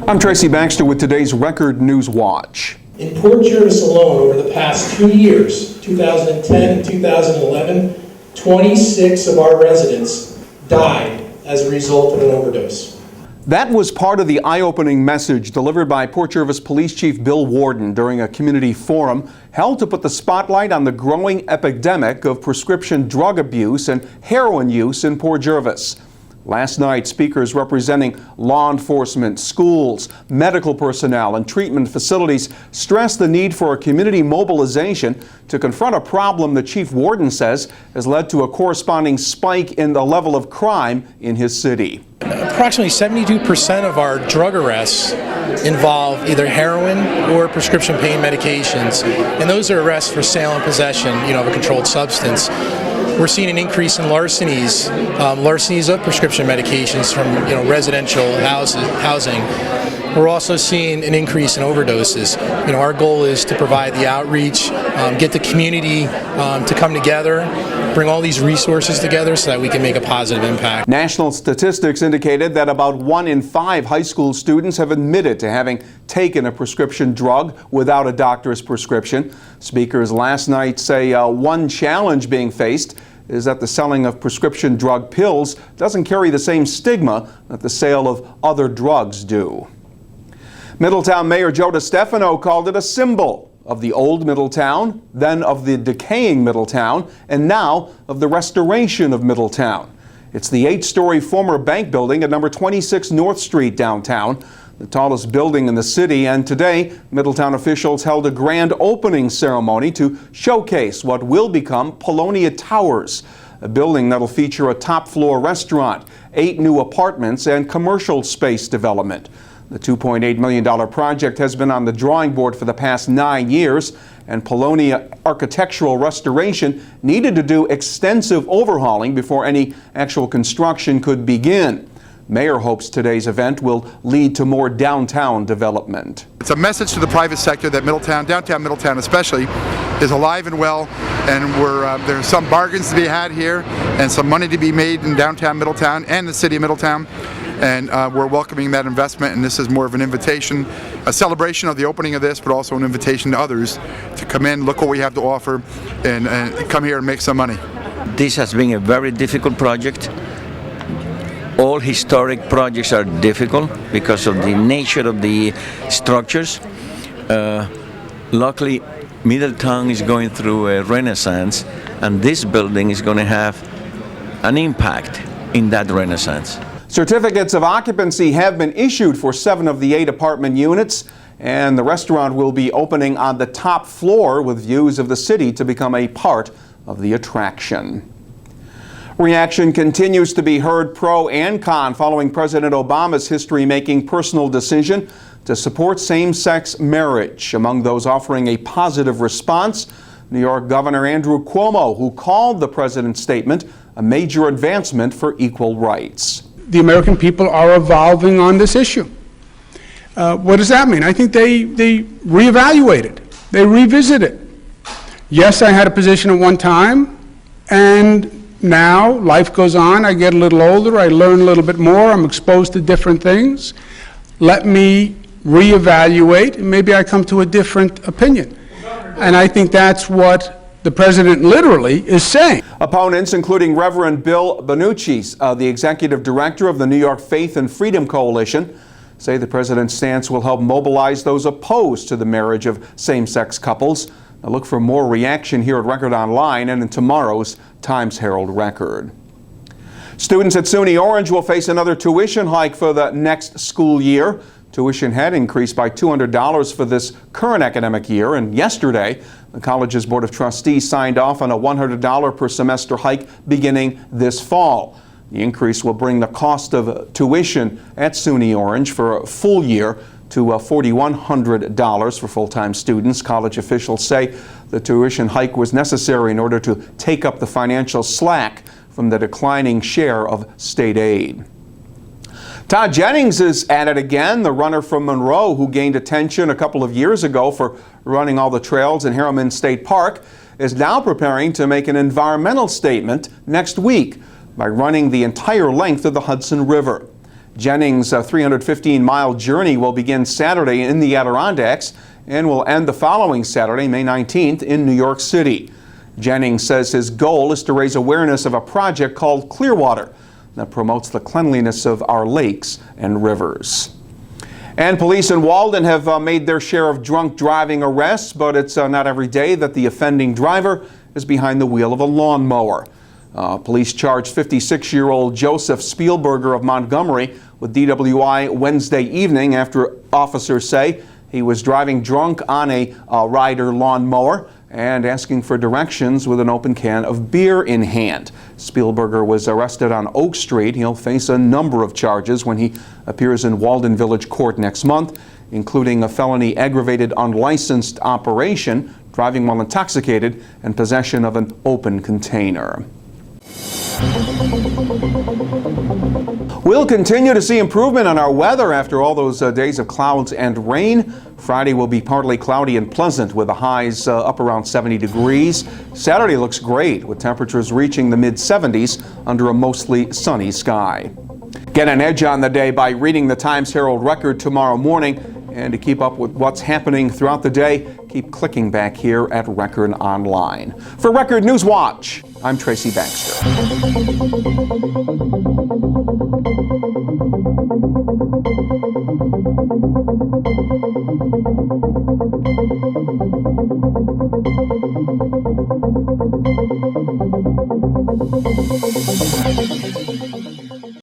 I'm Tracy Baxter with today's Record Newswatch. In Port Jervis alone, over the past 2 years, 2010 and 2011, 26 of our residents died as a result of an overdose. That was part of the eye-opening message delivered by Port Jervis Police Chief Bill Warden during a community forum held to put the spotlight on the growing epidemic of prescription drug abuse and heroin use in Port Jervis. Last night, speakers representing law enforcement, schools, medical personnel, and treatment facilities stressed the need for a community mobilization to confront a problem the Chief Warden says has led to a corresponding spike in the level of crime in his city. Approximately 72% of our drug arrests involve either heroin or prescription pain medications, and those are arrests for sale and possession, of a controlled substance. We're seeing an increase in larcenies of prescription medications from residential housing. We're also seeing an increase in overdoses. Our goal is to provide the outreach, get the community to come together, bring all these resources together so that we can make a positive impact. National statistics indicated that about 1 in 5 high school students have admitted to having taken a prescription drug without a doctor's prescription. Speakers last night say one challenge being faced is that the selling of prescription drug pills doesn't carry the same stigma that the sale of other drugs do. Middletown Mayor Joe DeStefano called it a symbol of the old Middletown, then of the decaying Middletown, and now of the restoration of Middletown. It's the 8-story former bank building at number 26 North Street downtown, the tallest building in the city, and today Middletown officials held a grand opening ceremony to showcase what will become Polonia Towers, a building that'll feature a top-floor restaurant, 8 new apartments, and commercial space development. The $2.8 million project has been on the drawing board for the past 9 years, and Polonia Architectural Restoration needed to do extensive overhauling before any actual construction could begin. Mayor hopes today's event will lead to more downtown development. It's a message to the private sector that Middletown, downtown Middletown especially, is alive and well, and there's some bargains to be had here and some money to be made in downtown Middletown and the city of Middletown. And we're welcoming that investment, and this is more of an invitation, a celebration of the opening of this, but also an invitation to others to come in, look what we have to offer, and come here and make some money. This has been a very difficult project. All historic projects are difficult because of the nature of the structures. Luckily, Middletown is going through a renaissance, and this building is going to have an impact in that renaissance. Certificates of occupancy have been issued for 7 of the 8 apartment units, and the restaurant will be opening on the top floor with views of the city to become a part of the attraction. Reaction continues to be heard pro and con following President Obama's history-making personal decision to support same-sex marriage. Among those offering a positive response, New York Governor Andrew Cuomo, who called the president's statement a major advancement for equal rights. The American people are evolving on this issue. What does that mean? I think they reevaluate it. They revisit it. Yes, I had a position at one time, and now life goes on. I get a little older. I learn a little bit more. I'm exposed to different things. Let me reevaluate, and maybe I come to a different opinion. And I think that's what the president literally is saying. Opponents, including Reverend Bill Bonucci, the executive director of the New York Faith and Freedom Coalition, say the president's stance will help mobilize those opposed to the marriage of same-sex couples. Now look for more reaction here at Record Online and in tomorrow's Times-Herald Record. Students at SUNY Orange will face another tuition hike for the next school year. Tuition had increased by $200 for this current academic year, and yesterday the college's Board of Trustees signed off on a $100 per semester hike beginning this fall. The increase will bring the cost of tuition at SUNY Orange for a full year to $4,100 for full-time students. College officials say the tuition hike was necessary in order to take up the financial slack from the declining share of state aid. Todd Jennings is at it again. The runner from Monroe, who gained attention a couple of years ago for running all the trails in Harriman State Park, is now preparing to make an environmental statement next week by running the entire length of the Hudson River. Jennings' 315-mile journey will begin Saturday in the Adirondacks and will end the following Saturday, May 19th, in New York City. Jennings says his goal is to raise awareness of a project called Clearwater that promotes the cleanliness of our lakes and rivers. And police in Walden have made their share of drunk driving arrests, but it's not every day that the offending driver is behind the wheel of a lawnmower. Police charged 56-year-old Joseph Spielberger of Montgomery with DWI Wednesday evening after officers say he was driving drunk on a rider lawnmower and asking for directions with an open can of beer in hand. Spielberger was arrested on Oak Street. He'll face a number of charges when he appears in Walden Village Court next month, including a felony aggravated unlicensed operation, driving while intoxicated, and possession of an open container. We'll continue to see improvement on our weather after all those days of clouds and rain. Friday will be partly cloudy and pleasant with the highs up around 70 degrees. Saturday looks great with temperatures reaching the mid-70s under a mostly sunny sky. Get an edge on the day by reading the Times-Herald Record tomorrow morning. And to keep up with what's happening throughout the day, keep clicking back here at Record Online. For Record Newswatch, I'm Tracy Baxter.